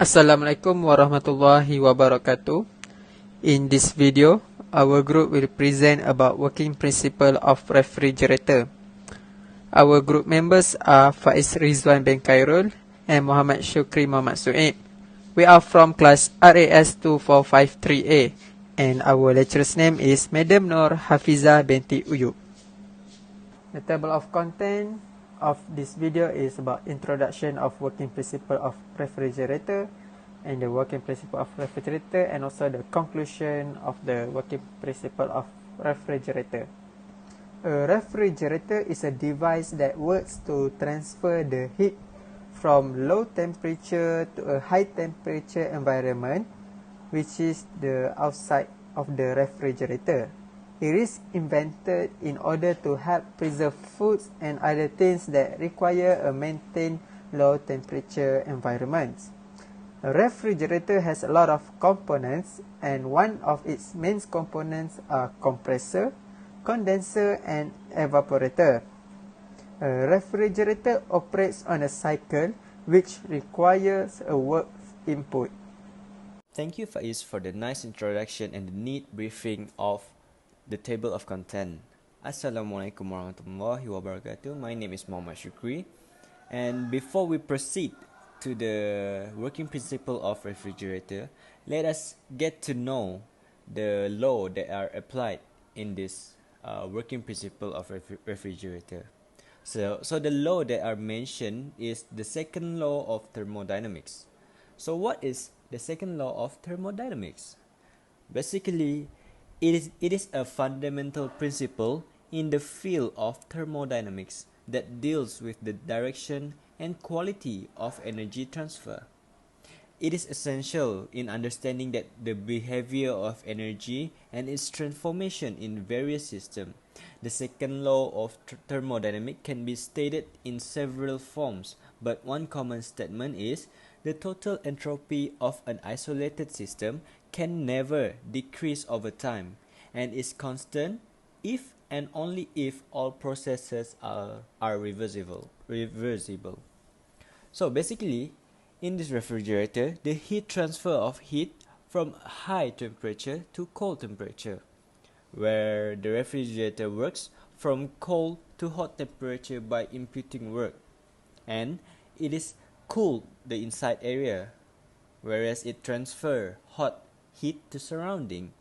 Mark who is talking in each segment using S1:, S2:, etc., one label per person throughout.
S1: Assalamualaikum warahmatullahi wabarakatuh. In this video, our group will present about working principle of refrigerator. Our group members are Faiz Rizwan bin Khairul and Muhammad Shukri Muhammad Suib. We are from class RAS 2453A and our lecturer's name is Madam Nur Hafiza binti Uyub. The table of content of this video is about introduction of working principle of refrigerator and the working principle of refrigerator, and also the conclusion of the working principle of refrigerator. A refrigerator is a device that works to transfer the heat from low temperature to a high temperature environment, which is the outside of the refrigerator. It is invented in order to help preserve foods and other things that require a maintained low temperature environment. A refrigerator has a lot of components, and one of its main components are compressor, condenser, and evaporator. A refrigerator operates on a cycle which requires a work input.
S2: Thank you, Faiz, for the nice introduction and the neat briefing of the table of content. Assalamualaikum warahmatullahi wabarakatuh. My name is Muhammad Shukri, and before we proceed to the working principle of refrigerator, let us get to know the law that are applied in this working principle of refrigerator. So the law that are mentioned is the second law of thermodynamics. So what is the second law of thermodynamics? Basically, it is a fundamental principle in the field of thermodynamics that deals with the direction and quality of energy transfer. It is essential in understanding that the behavior of energy and its transformation in various systems. The second law of thermodynamics can be stated in several forms, but one common statement is the total entropy of an isolated system can never decrease over time and is constant if and only if all processes are reversible. So basically, in this refrigerator, the heat transfer of heat from high temperature to cold temperature, where the refrigerator works from cold to hot temperature by imputing work, and it is cool the inside area, whereas it transfer hot heat to surrounding.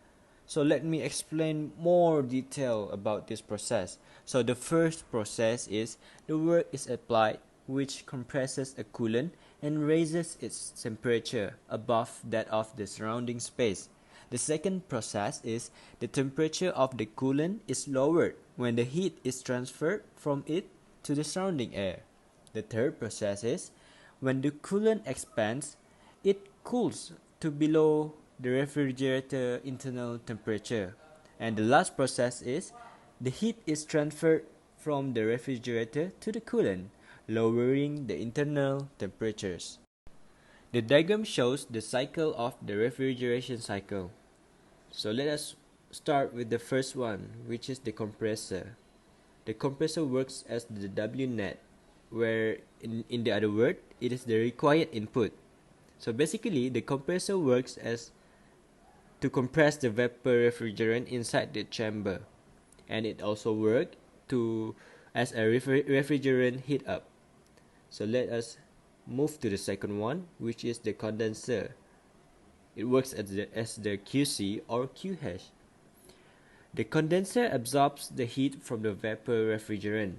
S2: So let me explain more detail about this process. So the first process is the work is applied, which compresses a coolant and raises its temperature above that of the surrounding space. The second process is the temperature of the coolant is lowered when the heat is transferred from it to the surrounding air. The third process is when the coolant expands, it cools to below the refrigerator internal temperature. And the last process is the heat is transferred from the refrigerator to the coolant, lowering the internal temperatures. The diagram shows the cycle of the refrigeration cycle. So let us start with the first one, which is the compressor. The compressor works as the W net, where in the other word, it is the required input. So basically, the compressor works as to compress the vapor refrigerant inside the chamber, and it also works to as a refrigerant heat up. So let us move to the second one, which is the condenser. It works as the QC or QH. The condenser absorbs the heat from the vapor refrigerant,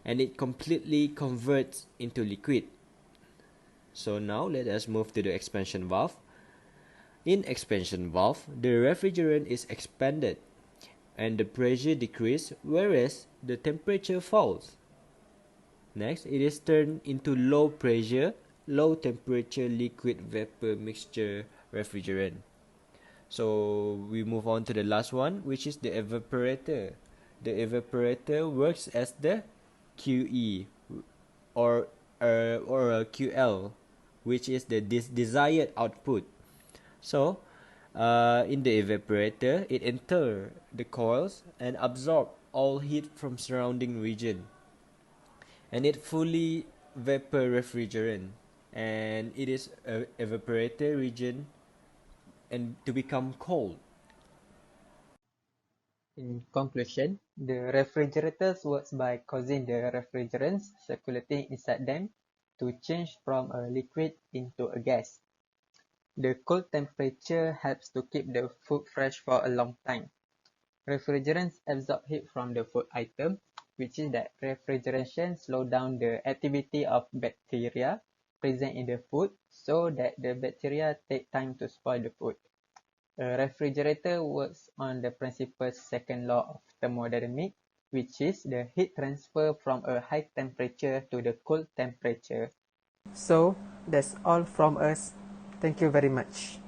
S2: and it completely converts into liquid. So now let us move to the expansion valve. In expansion valve, the refrigerant is expanded and the pressure decreases, whereas the temperature falls. Next, it is turned into low pressure, low temperature liquid vapor mixture refrigerant. So we move on to the last one, which is the evaporator. The evaporator works as the QE or a QL, which is the desired output. So in the evaporator, it enters the coils and absorbs all heat from surrounding region, and it fully vapor refrigerant, and it is evaporated region and to become cold.
S1: In conclusion, the refrigerators works by causing the refrigerants circulating inside them to change from a liquid into a gas. The cold temperature helps to keep the food fresh for a long time. Refrigerants absorb heat from the food item, which is that refrigeration slows down the activity of bacteria present in the food so that the bacteria take time to spoil the food. A refrigerator works on the principal's second law of thermodynamics, which is the heat transfer from a high temperature to the cold temperature. So, that's all from us. Thank you very much.